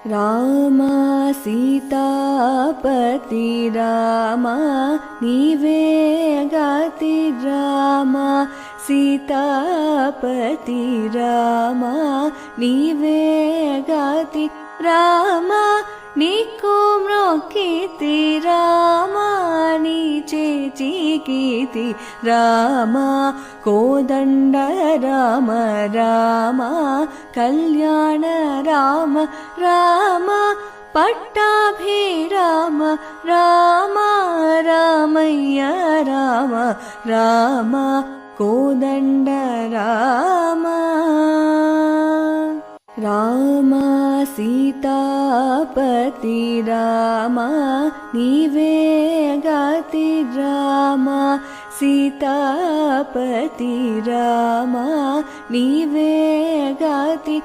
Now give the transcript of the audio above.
रामा सीतापति रामा नीवे गाति रामा सीतापति रामा नीवे गाति रामा नीको म्रोकिति रामा नीचे चीकीति रामा कोदंड राम रामा कल्याण राम रामा पट्टाभिराम रामा रामय्य राम रामा कोदंड रामा रामा सीतापति रामा नीवे गाति रामा सीतापति रामा नीवे गाति